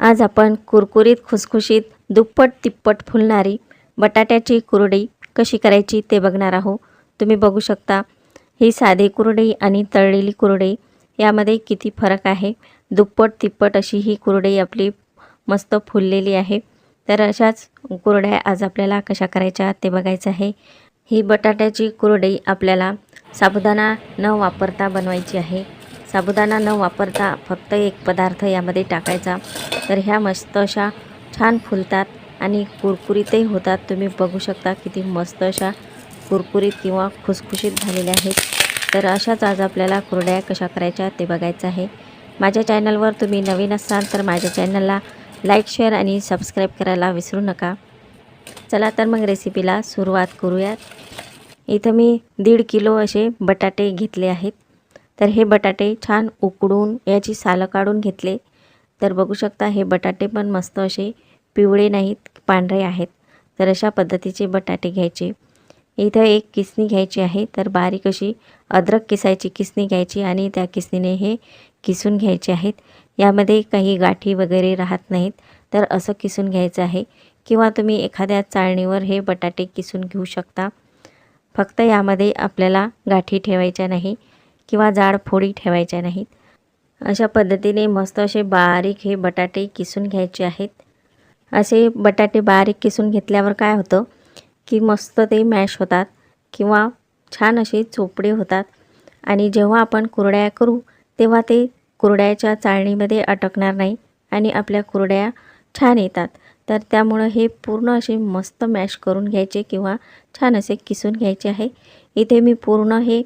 आज आपण कुरकुरीत खुसखुशीत दुप्पट तिप्पट फुलणारी बटाट्याची कुरडई कशी करायची ते बघणार आहोत। तुम्ही बघू शकता ही साधी कुरडई आणि तळलेली कुरडई यामध्ये किती फरक आहे। दुप्पट तिप्पट अशी ही कुरडई आपली मस्त फुललेली आहे। तर अशाच कुरड्या आज आपल्याला कशा करायच्या ते बघायचं आहे। ही बटाट्याची कुरडई आपल्याला साबुदाणा न वापरता बनवायची आहे। साबुदाणा न वापरता फक्त एक पदार्थ यामध्ये टाकायचा, तर ह्या मस्त अशा छान फुलतात आणि कुरकुरीतही होतात। तुम्ही बघू शकता किती मस्त अशा कुरकुरीत किंवा खुसखुशीत झालेल्या आहेत। तर अशाच आज आपल्याला कुरड्या कशा करायच्या ते बघायचं आहे। माझ्या चॅनलवर तुम्ही नवीन असाल तर माझ्या चॅनलला लाईक शेअर आणि सबस्क्राईब करायला विसरू नका। चला तर मग रेसिपीला सुरुवात करूयात। इथं मी 1.5 किलो असे बटाटे घेतले आहेत। तर हे बटाटे छान उकडून याची सालं काढून घेतले। तर बघू शकता हे बटाटे पण मस्त असे पिवळे नाहीत, पांढरे आहेत। तर अशा पद्धतीचे बटाटे घ्यायचे। इथं एक किसणी घ्यायची आहे, तर बारीक अशी अद्रक किसायची किसणी घ्यायची आणि त्या किसणीने हे किसून घ्यायचे आहेत। यामध्ये काही गाठी वगैरे राहत नाहीत, तर असं किसून घ्यायचं आहे। किंवा तुम्ही एखाद्या चाळणीवर हे बटाटे किसून घेऊ शकता। फक्त यामध्ये आपल्याला गाठी ठेवायच्या नाही किंवा जाड फोडी ठेवायच्या नाहीत। अशा पद्धतीने मस्त असे बारीक हे बटाटे किसून घ्यायचे आहेत। असे बटाटे बारीक किसून घेतल्यावर काय होतं की मस्त ते मॅश होतात किंवा छान असे चोपडे होतात आणि जेव्हा आपण कुरड्या करू तेव्हा ते कुरड्याच्या चाळणीमध्ये अटकणार नाही आणि आपल्या कुरड्या छान येतात। तर त्यामुळे हे पूर्ण असे मस्त मॅश करून घ्यायचे किंवा छान असे किसून घ्यायचे आहे। इथे मी पूर्ण हे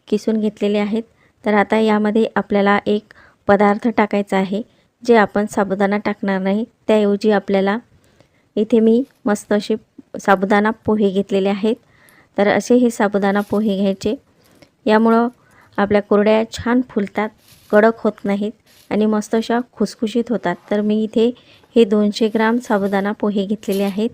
किसून घेतलेले आहेत। तर आता यामध्ये आपल्याला एक पदार्थ टाकायचा आहे, जे आपण साबुदाणा टाकणार नाही। त्याऐवजी आपल्याला इथे मी मस्त असे साबुदाणा पोहे घेतलेले आहेत। तर असे हे साबुदाणा पोहे घ्यायचे। यामुळं आपल्या कुरड्या छान फुलतात, कडक होत नाहीत आणि मस्त अशा खुसखुशीत होतात। तर मी इथे हे 200 ग्राम साबुदाणा पोहे घेतलेले आहेत।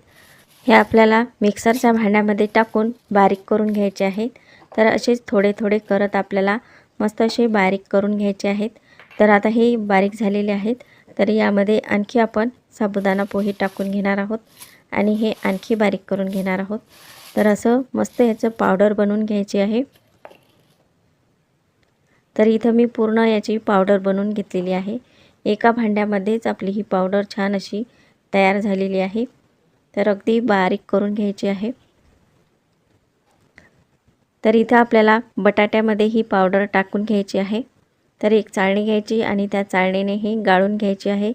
हे आपल्याला मिक्सरच्या भांड्यामध्ये टाकून बारीक करून घ्यायचे आहेत। तर असेच थोडे थोडे करत आपल्याला मस्त असे बारीक करून घ्यायचे आहेत। तर आता हे बारीक झालेले आहेत। तर यामध्ये आणखी आपण साबुदाणा पोहे टाकून घेणार आहोत आणि हे आणखी बारीक करून घेणार आहोत। तर असं मस्त याचं पावडर बनवून घ्यायची आहे। तर इथं मी पूर्ण याची पावडर बनवून घेतलेली आहे। एका भांड्यामध्येच आपली ही पावडर छान अशी तयार झालेली आहे। तर अगदी बारीक करून घ्यायची आहे। तर इथं आपल्याला बटाट्यामध्ये ही पावडर टाकून घ्यायची आहे। तर एक चाळणी घ्यायची आणि त्या चाळणीने ही गाळून घ्यायची आहे,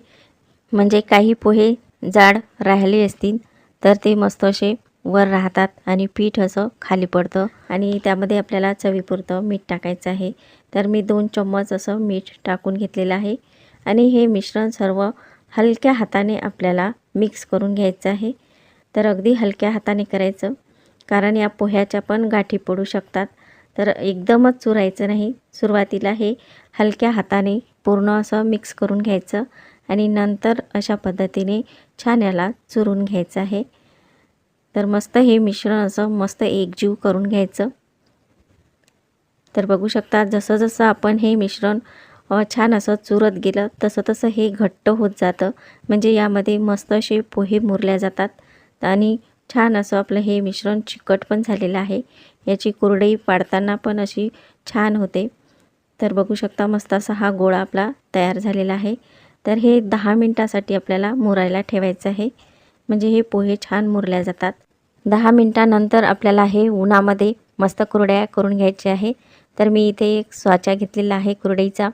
म्हणजे काही पोहे जाड राहिले असतील तर ते मस्त असे वर राहतात आणि पीठ असं खाली पडतं। आणि त्यामध्ये आपल्याला चवीपुरतं मीठ टाकायचं आहे। तर मी 2 चम्मच असं मीठ टाकून घेतलेलं आहे आणि हे मिश्रण सर्व हलक्या हाताने आपल्याला मिक्स करून घ्यायचं आहे। तर अगदी हलक्या हाताने करायचं, कारण या पोह्याच्या पण गाठी पडू शकतात। तर एकदमच चुरायचं नाही, सुरुवातीला हे हलक्या हाताने पूर्ण असं मिक्स करून घ्यायचं आणि नंतर अशा पद्धतीने छान याला चुरून घ्यायचं आहे। तर मस्त हे मिश्रण असं मस्त एकजीव करून घ्यायचं। तर बघू शकता जसं जसं आपण हे मिश्रण छान असं चुरत गेलं तसं तसं हे घट्ट होत जातं, म्हणजे यामध्ये मस्त असे पोहे मुरल्या जातात आणि छान असं आपलं हे मिश्रण चिकट पण झालेलं आहे। याची कुरडई पाडताना पण अशी छान होते। तर बघू शकता मस्त असा हा गोळा आपला तयार झालेला आहे। तर हे 10 मिनिटासाठी आपल्याला मुरायला ठेवायचं आहे, म्हणजे हे पोहे छान मुरल्या जातात। 10 मिनिटानंतर आपल्याला हे उन्हामध्ये मस्त कुरड्या करून घ्यायचे आहे। तर मी इथे एक साचा घेतलेला आहे कुरडईचा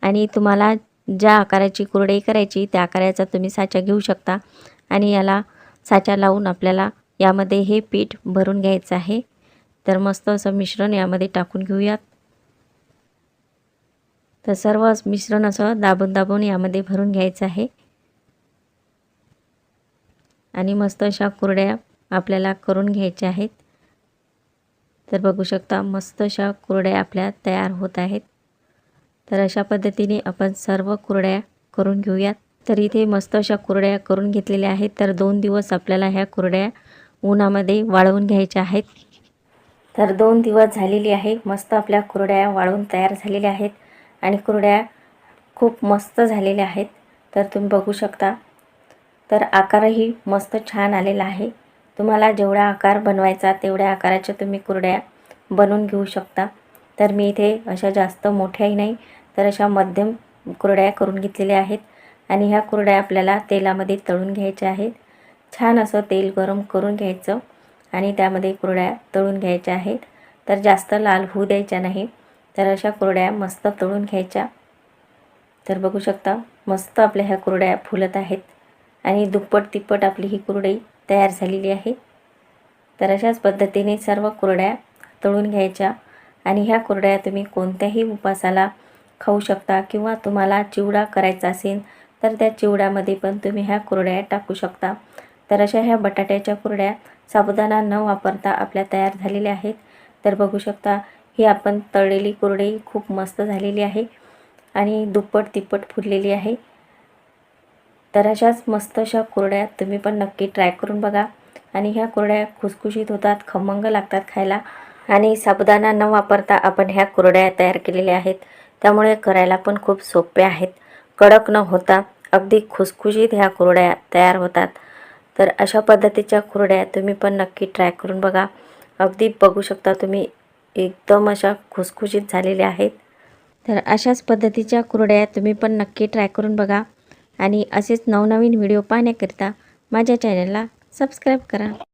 आणि तुम्हाला ज्या आकाराची कुरडई करायची त्या आकाराचा तुम्ही साचा घेऊ शकता आणि याला साचा लावून आपल्याला यामध्ये हे पीठ भरून घ्यायचं आहे। तर मस्त असं मिश्रण यामध्ये टाकून घेऊयात। तर सर्व मिश्रण असं दाबून दाबून यामध्ये भरून घ्यायचं आहे आणि मस्त अशा कुरड्या आपल्याला करून घ्यायच्या आहेत। तर बघू शकता मस्त अशा कुरड्या आपल्या तयार होत आहेत। तर अशा पद्धतीने आपण सर्व कुरड्या करून घेऊयात। तर इथे मस्त अशा कुरड्या करून घेतलेल्या आहेत। तर 2 दिवस आपल्याला ह्या कुरड्या उन्हामध्ये वाळवून घ्यायच्या आहेत। तर 2 दिवस झालेली आहे, मस्त आपल्या कुरड्या वाळून तयार झालेल्या आहेत आणि कुरड्या खूप मस्त झालेल्या आहेत। तर तुम्ही बघू शकता. तर आकारही मस्त छान आलेला आहे. तुम्हाला जेवढा आकार बनवायचा तेवढ्या आकाराच्या तुम्ही कुरड्या बनवून घेऊ शकता. तर मी इथे अशा जास्त मोठ्याही नाही तर अशा मध्यम कुरड्या करून घेतलेल्या आहेत आणि ह्या कुरड्या आपल्याला तेलामध्ये तळून घ्यायच्या आहेत. छान असं तेल गरम करून घ्यायचं आणि त्यामध्ये कुरड्या तळून घ्यायच्या आहेत. तर जास्त लाल होऊ द्यायच्या नाही. तर अशा कुरड्या मस्त तळून घ्यायच्या. तर बघू शकता मस्त आपल्या ह्या कुरड्या फुलत आहेत आणि दुप्पट तिप्पट आपली ही कुरडई तयार झालेली आहे. तर अशाच पद्धतीने सर्व कुरड्या तळून घ्यायच्या आणि ह्या कुरड्या तुम्ही कोणत्याही उपासाला खाऊ शकता किंवा तुम्हाला चिवडा करायचा असेल तर त्या चिवड्यामध्ये पण तुम्ही ह्या कुरड्या टाकू शकता. तर अशा ह्या बटाट्याच्या कुरड्या साबुदाणा न वापरता आपल्या तयार झालेल्या आहेत. तर बघू शकता ही आपण तळलेली कुरडई खूप मस्त झालेली आहे आणि दुप्पट तिप्पट फुललेली आहे. तर अशाच मस्त अशा कुरड्या तुम्ही पण नक्की ट्राय करून बघा आणि ह्या कुरड्या खुसखुशीत होतात, खमंग लागतात खायला आणि साबुदाणा न वापरता आपण ह्या कुरड्या तयार केलेल्या आहेत. त्यामुळे करायला पण खूप सोप्या आहेत. कडक न होता अगदी खुसखुशीत ह्या कुरड्या तयार होतात. तर अशा पद्धतीच्या कुरड्या तुम्ही पण नक्की ट्राय करून बघा. अगदी बघू शकता तुम्ही एकदम अशा खुसखुशीत झालेल्या आहेत. तर अशाच पद्धतीच्या कुरड्या तुम्ही पण नक्की ट्राय करून बघा आणि असेच नवनवीन व्हिडिओ पाहण्याकरिता माझ्या चॅनलला सबस्क्राईब करा.